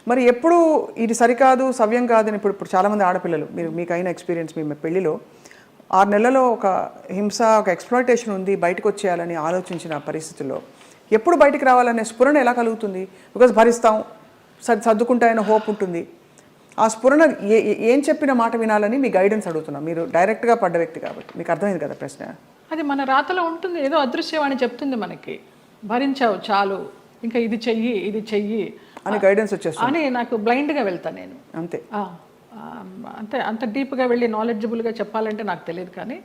మరి ఎప్పుడు ఇది సరికాదు సవ్యం కాదని ఇప్పుడు చాలామంది ఆడపిల్లలు మీకు అయిన ఎక్స్పీరియన్స్ మీ పెళ్లిలో 6 నెలలలో ఒక హింస ఒక ఎక్స్‌ప్లాయిటేషన్ ఉంది బయటకు వచ్చేయాలని ఆలోచించిన పరిస్థితుల్లో ఎప్పుడు బయటికి రావాలనే స్ఫురణ ఎలా కలుగుతుంది? బికాజ్ భరిస్తాం సర్దుకుంటాయన్న హోప్ ఉంటుంది. ఆ స్ఫురణ ఏం చెప్పిన మాట వినాలని మీ గైడెన్స్ అడుగుతున్నా. మీరు డైరెక్ట్గా పడ్డ వ్యక్తి కాబట్టి మీకు అర్థమైంది కదా ప్రశ్న. అది మన రాతలో ఉంటుంది, ఏదో అదృశ్యవాణి చెప్తుంది మనకి, భరించావు చాలు ఇంకా ఇది చెయ్యి అని గైడెన్స్ వచ్చేస్తుంది అని. నాకు బ్లైండ్గా వెళ్తాను నేను అంతే. అంతే అంత డీప్గా వెళ్ళి నాలెడ్జబుల్గా చెప్పాలంటే నాకు తెలియదు, కానీ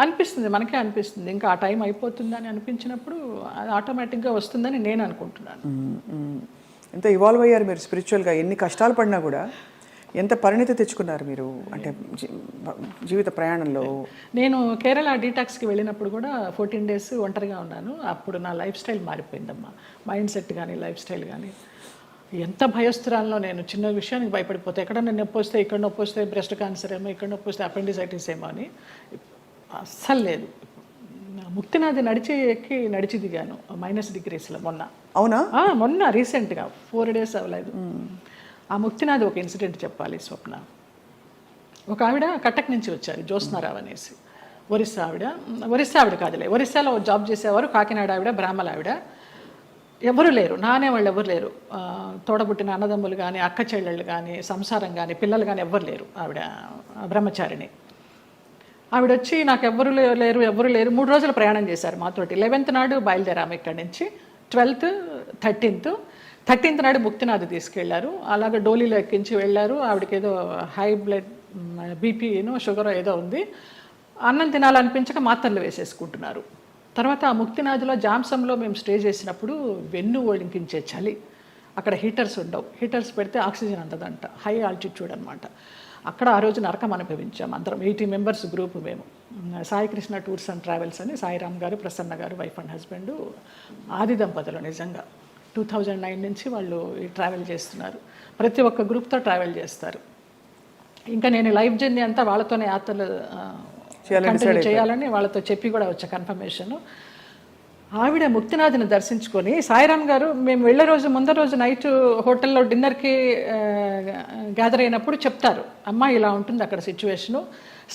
అనిపిస్తుంది, మనకే అనిపిస్తుంది ఇంకా ఆ టైం అయిపోతుందని అనిపించినప్పుడు అది ఆటోమేటిక్గా వస్తుందని నేను అనుకుంటున్నాను. ఎంత ఇవాల్వ్ అయ్యారు మీరు స్పిరిచువల్గా, ఎన్ని కష్టాలు పడినా కూడా ఎంత పరిణితి తెచ్చుకున్నారు మీరు అంటే జీవిత ప్రయాణంలో. నేను కేరళ డీటాక్స్కి వెళ్ళినప్పుడు కూడా 14 days ఒంటరిగా ఉన్నాను. అప్పుడు నా లైఫ్ స్టైల్ మారిపోయిందమ్మా, మైండ్ సెట్ కానీ లైఫ్ స్టైల్ కానీ. ఎంత భయస్తురాల్లో నేను, చిన్న విషయానికి భయపడిపోతే, ఎక్కడన్నా నొప్పి వస్తే, ఇక్కడ నొప్పి వస్తే బ్రెస్ట్ క్యాన్సర్ ఏమో, ఇక్కడ నొప్పి వస్తే అపెండిసైటిస్ ఏమో అని అస్సలు లేదు. ముక్తినాథ్ నడిచి దిగాను -degreesలో మొన్న. అవునా? మొన్న రీసెంట్గా 4 days అవ్వలేదు. ఆ ముక్తినాథ్ ఒక ఇన్సిడెంట్ చెప్పాలి స్వప్న. ఒక ఆవిడ కటక్ నుంచి వచ్చారు, జ్యోత్స్నారావు అనేసి, ఒరిస్సా ఆవిడ కాదులే, ఒరిస్సాలో జాబ్ చేసేవారు, కాకినాడ ఆవిడ, బ్రాహ్మణ ఆవిడ. ఎవరు లేరు, నానేవాళ్ళు ఎవరు లేరు, తోడబుట్టిన అన్నదమ్ములు కానీ అక్క చెల్లెళ్ళు కానీ సంసారం కానీ పిల్లలు కానీ ఎవ్వరు లేరు. ఆవిడ బ్రహ్మచారిణి. ఆవిడ వచ్చి నాకు ఎవరు లేరు 3 రోజులు ప్రయాణం చేశారు మాతోటి. 11th నాడు బయలుదేరాము ఇక్కడి నుంచి, 12th 13th నాడు ముక్తినాథ్ తీసుకెళ్లారు. అలాగే డోలీలో ఎక్కించి వెళ్ళారు. ఆవిడకి ఏదో హై బ్లడ్ బీపీను షుగర్ ఏదో ఉంది. అన్నం తినాలనిపించక మాత్రలు వేసేసుకుంటున్నారు. తర్వాత ఆ ముక్తినాథ్లో జాంసంలో మేము స్టే చేసినప్పుడు వెన్ను ఒలికించే చలి, అక్కడ హీటర్స్ ఉండవు, హీటర్స్ పెడితే ఆక్సిజన్ అందదంట, హై ఆల్టిట్యూడ్ అనమాట. అక్కడ ఆ రోజు నరకం అనుభవించాం అందరం, 80 members గ్రూప్ మేము. Sai Krishna tours and travels అని సాయిరామ్ గారు, ప్రసన్న గారు, వైఫ్ అండ్ హస్బెండ్, ఆది దంపతులు. నిజంగా 2009 నుంచి వాళ్ళు ఈ ట్రావెల్ చేస్తున్నారు. ప్రతి ఒక్క గ్రూప్తో ట్రావెల్ చేస్తారు. ఇంకా నేను లైఫ్ జర్నీ అంతా వాళ్ళతోనే యాత్రలు కంటిన్యూ చేయాలని వాళ్ళతో చెప్పి కూడా వచ్చా కన్ఫర్మేషన్. ఆవిడ ముక్తినాథ్ని దర్శించుకొని, సాయిరామ్ గారు మేము వెళ్ళే రోజు ముందర రోజు నైట్ హోటల్లో డిన్నర్కి గ్యాదర్ అయినప్పుడు చెప్తారు, అమ్మ ఇలా ఉంటుంది అక్కడ సిచ్యువేషను,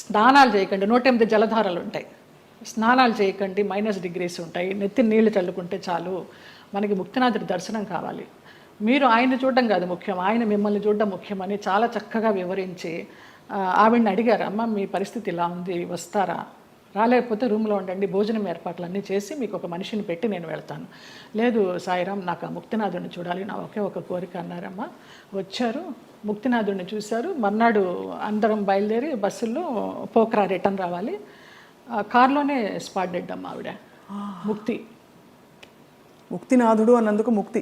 స్నానాలు చేయకండి, 108 జలధారలు ఉంటాయి, స్నానాలు చేయకండి, -degrees ఉంటాయి, నెత్తి నీళ్లు చల్లుకుంటే చాలు, మనకి ముక్తినాథుడి దర్శనం కావాలి, మీరు ఆయన చూడడం కాదు ముఖ్యం, ఆయన మిమ్మల్ని చూడడం ముఖ్యమని చాలా చక్కగా వివరించి ఆవిడని అడిగారు, అమ్మ మీ పరిస్థితి ఇలా ఉంది, వస్తారా, రాలేకపోతే రూమ్లో ఉండండి, భోజనం ఏర్పాట్లన్నీ చేసి మీకు ఒక మనిషిని పెట్టి నేను వెళ్తాను. లేదు సాయిరామ్, నాకు ఆ ముక్తినాథుడిని చూడాలి, నా ఒకే ఒక కోరిక అన్నారమ్మ. వచ్చారు, ముక్తినాథుడిని చూశారు. మర్నాడు అందరం బయలుదేరి బస్సుల్లో పోక్రా రిటర్న్ రావాలి. కార్లోనే స్పాట్ డెడ్ అమ్మ ఆవిడ. ముక్తినాథుడు అన్నందుకు ముక్తి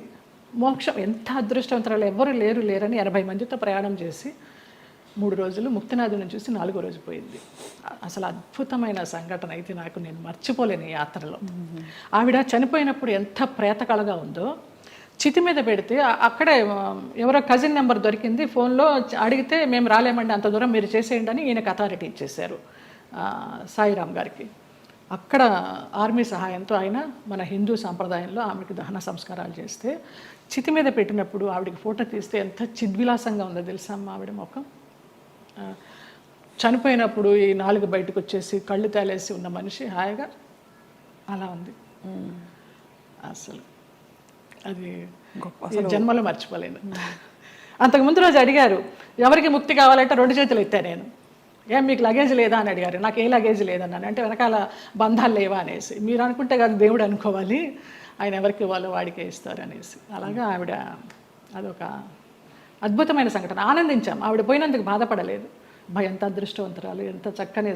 మోక్షం. ఎంత అదృష్టవంతరాలు, ఎవ్వరు లేరని 80 మందితో ప్రయాణం చేసి 3 రోజులు ముక్తినాథుని చూసి 4వ రోజు పోయింది. అసలు అద్భుతమైన సంఘటన అయితే నాకు, నేను మర్చిపోలేను ఈ యాత్రలో. ఆవిడ చనిపోయినప్పుడు ఎంత ప్రేతకళగా ఉందో, చితి మీద పెడితే అక్కడే ఎవరో కజిన్ నెంబర్ దొరికింది, ఫోన్లో అడిగితే మేము రాలేమండి, అంత దూరం మీరు చేసేయండి అని ఈయనకు అథారిటీ ఇచ్చేశారు సాయిరామ్ గారికి. అక్కడ ఆర్మీ సహాయంతో ఆయన మన హిందూ సాంప్రదాయంలో ఆమెకి దహన సంస్కారాలు చేస్తే, చితి మీద పెట్టినప్పుడు ఆవిడకి ఫోటో తీస్తే ఎంత చిద్విలాసంగా ఉందో తెలుసా అమ్మ ఆవిడ ముఖం. చనిపోయినప్పుడు ఈ 4 బయటకు వచ్చేసి కళ్ళు తేలేసి ఉన్న మనిషి హాయిగా అలా ఉంది. అసలు అది జన్మలో మర్చిపోలేను. అంతకుముందు రోజు అడిగారు, ఎవరికి ముక్తి కావాలంటే 2 చేతులు ఎత్తా నేను, ఏం మీకు లగేజ్ లేదా అని అడిగారు. నాకు ఏ లగేజ్ లేదన్నాను. అంటే వెనకాల బంధాలు లేవా అనేసి. మీరు అనుకుంటే కాదు దేవుడు అనుకోవాలి, ఆయన ఎవరికి ఇవ్వాలో వాడికే ఇస్తారు అనేసి. అలాగా ఆవిడ అదొక అద్భుతమైన సంఘటన. ఆనందించాం, ఆవిడ పోయినందుకు బాధపడలేదు. ఎంత అదృష్టవంతురాలు, ఎంత చక్కని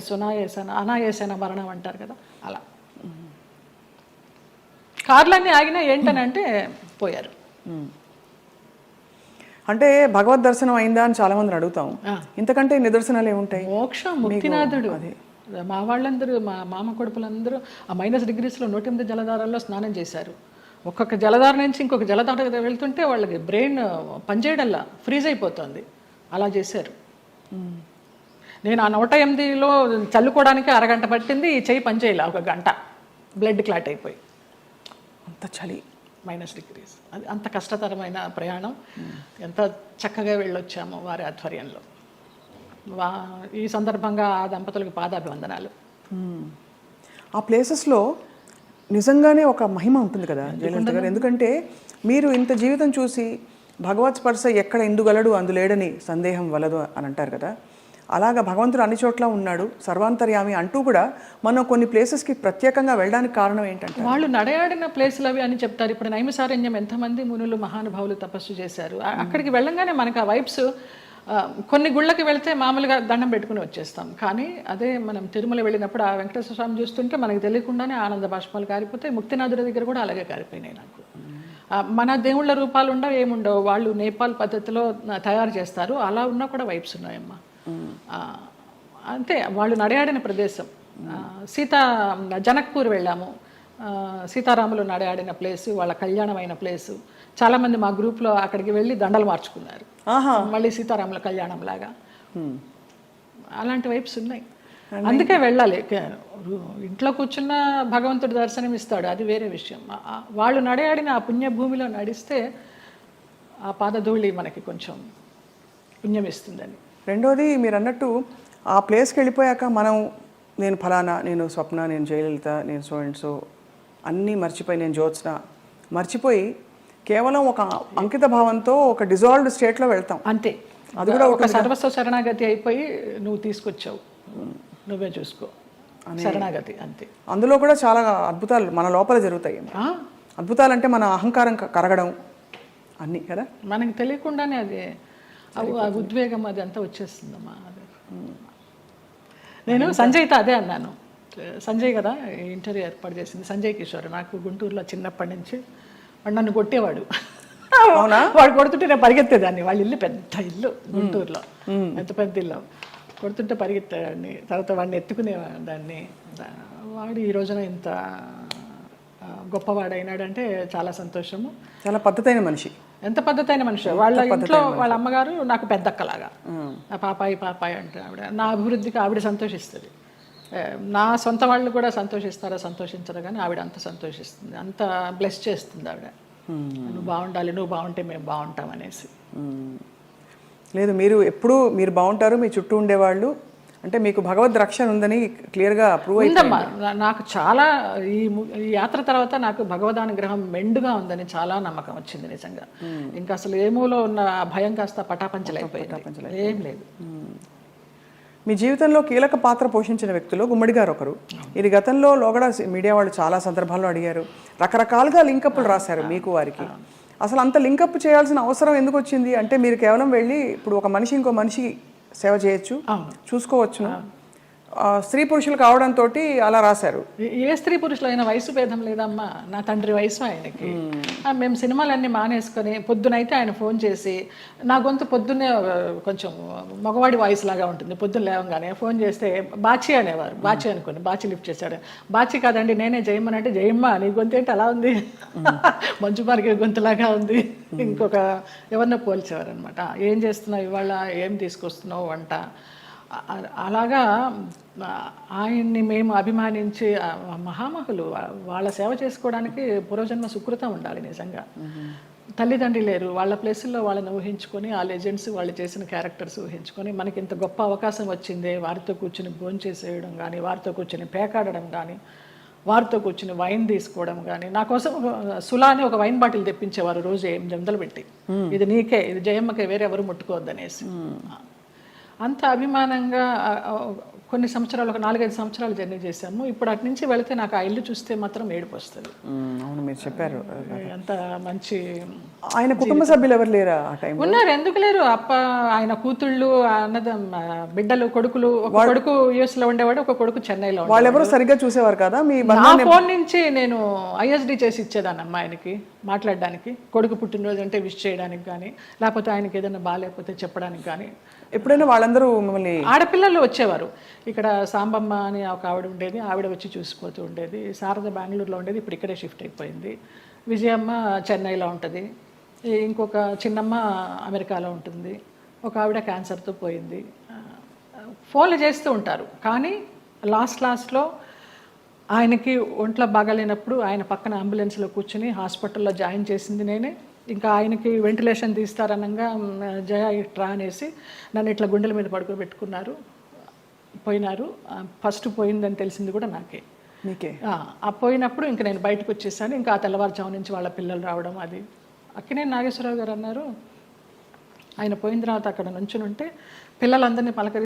అనాయాసన మరణం అంటారు కదా, అలా. కార్లన్నీ ఆగినా ఏంటనంటే పోయారు. అంటే భగవద్ దర్శనం అయిందా అని చాలా మందిని అడుగుతాం. ఇంతకంటే నిదర్శనాలు ఏముంటాయి? మోక్షం, ముక్తినాథుడు. మా వాళ్ళందరూ, మా మామ కొడుకులందరూ ఆ -degreesలో 108 జలధారాల్లో స్నానం చేశారు. ఒక్కొక్క జలధార నుంచి ఇంకొక జలధార వెళ్తుంటే వాళ్ళకి బ్రెయిన్ పనిచేయడంలా ఫ్రీజ్ అయిపోతుంది, అలా చేశారు. నేను ఆ 108లో చల్లుకోవడానికి అరగంట పట్టింది, ఈ చెయ్యి పనిచేయాల 1 గంట, బ్లడ్ క్లాట్ అయిపోయి. అంత చలి. -degrees. అది అంత కష్టతరమైన ప్రయాణం. ఎంత చక్కగా వెళ్ళొచ్చామో వారి ఆధ్వర్యంలో. ఈ సందర్భంగా ఆ దంపతులకు పాదాభివందనాలు. ఆ ప్లేసెస్లో నిజంగానే ఒక మహిమ ఉంటుంది కదా జయలలిత గారు, ఎందుకంటే మీరు ఇంత జీవితం చూసి భగవత్ స్పర్శ ఎక్కడ ఎందుగలడు అందులేడని సందేహం వలదు అని అంటారు కదా, అలాగా భగవంతుడు అన్ని చోట్ల ఉన్నాడు సర్వాంతర్యామి అంటూ కూడా మనం కొన్ని ప్లేసెస్కి ప్రత్యేకంగా వెళ్ళడానికి కారణం ఏంటంటే వాళ్ళు నడయాడిన ప్లేసులు అవి అని చెప్తారు. ఇప్పుడు నైమిసారణ్యం ఎంతమంది మునులు మహానుభావులు తపస్సు చేశారు. అక్కడికి వెళ్ళంగానే మనకు ఆ వైబ్స్, కొన్ని గుళ్ళకి వెళ్తే మామూలుగా దండం పెట్టుకుని వచ్చేస్తాం, కానీ అదే మనం తిరుమల వెళ్ళినప్పుడు ఆ వెంకటేశ్వర స్వామి చూస్తుంటే మనకు తెలియకుండానే ఆనంద బాష్పాలు కారిపోతాయి. ముక్తినాథుడి దగ్గర కూడా అలాగే కారిపోయినాయి నాకు. మన దేవుళ్ళ రూపాలు ఉండవు, ఏముండవు, వాళ్ళు నేపాల్ పద్ధతిలో తయారు చేస్తారు, అలా ఉన్నా కూడా వైబ్స్ ఉన్నాయమ్మా. అంతే, వాళ్ళు నడయాడిన ప్రదేశం. జనక్పూర్ వెళ్ళాము, సీతారాములు నడయాడిన ప్లేసు, వాళ్ళ కళ్యాణమైన ప్లేసు. చాలామంది మా గ్రూప్లో అక్కడికి వెళ్ళి దండలు మార్చుకున్నారు, మళ్ళీ సీతారాముల కళ్యాణం లాగా. అలాంటి వైబ్స్ ఉన్నాయి, అందుకే వెళ్ళాలి. ఇంట్లో కూర్చున్న భగవంతుడు దర్శనం ఇస్తాడు, అది వేరే విషయం. వాళ్ళు నడయాడిన ఆ పుణ్యభూమిలో నడిస్తే ఆ పాదధూళి మనకి కొంచెం పుణ్యం ఇస్తుందని. రెండోది మీరు అన్నట్టు ఆ ప్లేస్కి వెళ్ళిపోయాక మనం నేను ఫలానా, నేను స్వప్న, నేను జయలలిత, నేను సో అండ్ సో అన్నీ మర్చిపోయి, నేను జ్యోత్స్న మర్చిపోయి కేవలం ఒక అంకిత భావంతో ఒక డిజాల్వ్డ్ స్టేట్లో వెళ్తాం. అంతే, అది కూడా ఒక సర్వస్వ శరణాగతి అయిపోయి నువ్వు తీసుకొచ్చావు, నువ్వే చూసుకో, శరణాగతి అంతే. అందులో కూడా చాలా అద్భుతాలు మన లోపల జరుగుతాయి. అద్భుతాలు అంటే మన అహంకారం కరగడం అన్నీ కదా, మనకి తెలియకుండానే అది ఆ ఉద్వేగం అది అంతా వచ్చేస్తుందమ్మా. అదే నేను సంజయ్తో అదే అన్నాను. సంజయ్ కదా ఇంటర్వ్యూ ఏర్పాటు చేసింది, సంజయ్ కిషోర్. నాకు గుంటూరులో చిన్నప్పటి నుంచి వాడు నన్ను కొట్టేవాడు. వాడు కొడుతుంటే నేను పరిగెత్తేదాన్ని. వాళ్ళ ఇల్లు పెద్ద ఇల్లు గుంటూరులో, ఎంత పెద్ద ఇల్లు, కొడుతుంటే పరిగెత్తేవాడిని. తర్వాత వాడిని ఎత్తుకునేదాన్ని. వాడు ఈ రోజున ఇంత గొప్పవాడైనాడంటే చాలా సంతోషము. చాలా పద్ధతైన మనిషి, ఎంత పద్ధతైన మనిషి. వాళ్ళ ఇంట్లో వాళ్ళ అమ్మగారు నాకు పెద్దక్కలాగా, పాపాయి అంటే ఆవిడ నా అభివృద్ధికి ఆవిడ సంతోషిస్తుంది. నా సొంత వాళ్ళు కూడా సంతోషిస్తారా సంతోషించరు, కానీ ఆవిడ అంత సంతోషిస్తుంది, అంత బ్లెస్ చేస్తుంది ఆవిడ. నువ్వు బాగుండాలి, నువ్వు బాగుంటే మేము బాగుంటాం అనేసి. లేదు, మీరు ఎప్పుడు మీరు బాగుంటారు, మీ చుట్టూ ఉండేవాళ్ళు అంటే మీకు భగవద్ రక్షణ ఉందని క్లియర్గా ప్రూవ్ అయిందమ్మా. నాకు చాలా ఈ యాత్ర తర్వాత నాకు భగవదానుగ్రహం మెండుగా ఉందని చాలా నమ్మకం వచ్చింది నిజంగా. ఇంకా అసలు ఏమూలో ఉన్న భయం కాస్త పటాపంచలైపోయింది, ఏం లేదు. మీ జీవితంలో కీలక పాత్ర పోషించిన వ్యక్తులు గుమ్మడి గారు ఒకరు. ఇది గతంలో లోగడ మీడియా వాళ్ళు చాలా సందర్భాల్లో అడిగారు, రకరకాలుగా లింకప్లు రాశారు మీకు వారికి. అసలు అంత లింకప్ చేయాల్సిన అవసరం ఎందుకు వచ్చింది అంటే మీరు కేవలం వెళ్ళి ఇప్పుడు ఒక మనిషి ఇంకో మనిషి సేవ చేయొచ్చు, చూసుకోవచ్చును, స్త్రీ పురుషులు కావడంతో అలా రాశారు. ఏ స్త్రీ పురుషులు అయినా వయసు భేదం లేదమ్మా. నా తండ్రి వయసు ఆయనకి. మేము సినిమాలన్నీ మానేసుకొని పొద్దునైతే ఆయన ఫోన్ చేసి, నా గొంతు పొద్దున్నే కొంచెం మగవాడి వాయిస్ లాగా ఉంటుంది, పొద్దున్న లేవగానే ఫోన్ చేస్తే బాచి అనేవారు. బాచి అనుకోండి, బాచి లిఫ్ట్ చేశాడు. బాచి కాదండి నేనే జయమ్మ అంటే, జయమ్మ నీ గొంతు ఏంటి అలా ఉంది, మంచు మార్గే గొంతులాగా ఉంది. ఇంకొక ఎవరినో పోల్చేవారు అనమాట. ఏం చేస్తున్నావు ఇవాళ, ఏం తీసుకొస్తున్నావు వంట, అలాగా ఆయన్ని మేము అభిమానించి మహామహులు. వాళ్ళ సేవ చేసుకోవడానికి పూర్వజన్మ సుకృతం ఉండాలి నిజంగా. తల్లిదండ్రి లేరు, వాళ్ళ ప్లేసుల్లో వాళ్ళని ఊహించుకొని, ఆ లెజెండ్స్ వాళ్ళు చేసిన క్యారెక్టర్స్ ఊహించుకొని మనకి ఇంత గొప్ప అవకాశం వచ్చిందే, వారితో కూర్చుని భోంచేసేయడం కానీ, వారితో కూర్చొని పేకాడడం కానీ, వారితో కూర్చుని వైన్ తీసుకోవడం కానీ. నా కోసం సులాని ఒక వైన్ బాటిల్ తెప్పించేవారు రోజు 8 వందలు పెట్టి, ఇది నీకే, ఇది జయమ్మకే, వేరే ఎవరు ముట్టుకోవద్దనేసి. అంత అభిమానంగా కొన్ని సంవత్సరాలు, ఒక 4-5 సంవత్సరాలు జర్నీ చేశాము. ఇప్పుడు అటు నుంచి వెళితే నాకు ఆ ఇల్లు చూస్తే మాత్రం ఏడుపు వస్తుంది. అవును, మీరు చెప్పారు. అంత మంచి. ఆయన కుటుంబ సభ్యులు ఎవరు లేరా ఆ టైం? ఉన్నారు, ఎందుకు లేరు. ఆయన కూతుళ్ళు, బిడ్డలు, కొడుకులు. ఒక కొడుకు US లో ఉండేవాడు, ఒక కొడుకు చెన్నైలో. వాళ్ళు ఎవరు సరిగ్గా చూసేవారు కదా. మీ ఫోన్ నుంచి నేను ISD చేసి ఇచ్చేదాన్ని అమ్మాయికి మాట్లాడడానికి, కొడుకు పుట్టినరోజు అంటే విష్ చేయడానికి కానీ, లేకపోతే ఆయనకి ఏదైనా బాగాలేకపోతే చెప్పడానికి కానీ. ఎప్పుడైనా వాళ్ళందరూ మిమ్మల్ని, ఆడపిల్లలు వచ్చేవారు. ఇక్కడ సాంబమ్మ అని ఒక ఆవిడ ఉండేది, ఆవిడ వచ్చి చూసిపోతూ ఉండేది. శారద బెంగళూరులో ఉండేది, ఇప్పుడు ఇక్కడే షిఫ్ట్ అయిపోయింది. విజయమ్మ చెన్నైలో ఉంటుంది, ఇంకొక చిన్నమ్మ అమెరికాలో ఉంటుంది, ఒక ఆవిడ క్యాన్సర్తో పోయింది. ఫోన్లు చేస్తూ ఉంటారు, కానీ లాస్ట్లో ఆయనకి ఒంట్లో బాగాలేనప్పుడు ఆయన పక్కన అంబులెన్స్లో కూర్చుని హాస్పిటల్లో జాయిన్ చేసింది నేనే. ఇంకా ఆయనకి వెంటిలేషన్ తీస్తారనగా జయ ఇట్రా అనేసి నన్ను ఇట్లా గుండెల మీద పడుకోబెట్టుకున్నారు, పోయినారు. ఫస్ట్ పోయిందని తెలిసింది కూడా నాకే. మీకే? ఆ పోయినప్పుడు ఇంక నేను బయటకు వచ్చేసాను. ఇంకా ఆ తెల్లవారుజాము నుంచి వాళ్ళ పిల్లలు రావడం అది. అక్కినేని నాగేశ్వరరావు గారు అన్నారు, ఆయన పోయిన తర్వాత అక్కడ నుంచుని ఉంటే పిల్లలందరినీ పలకరి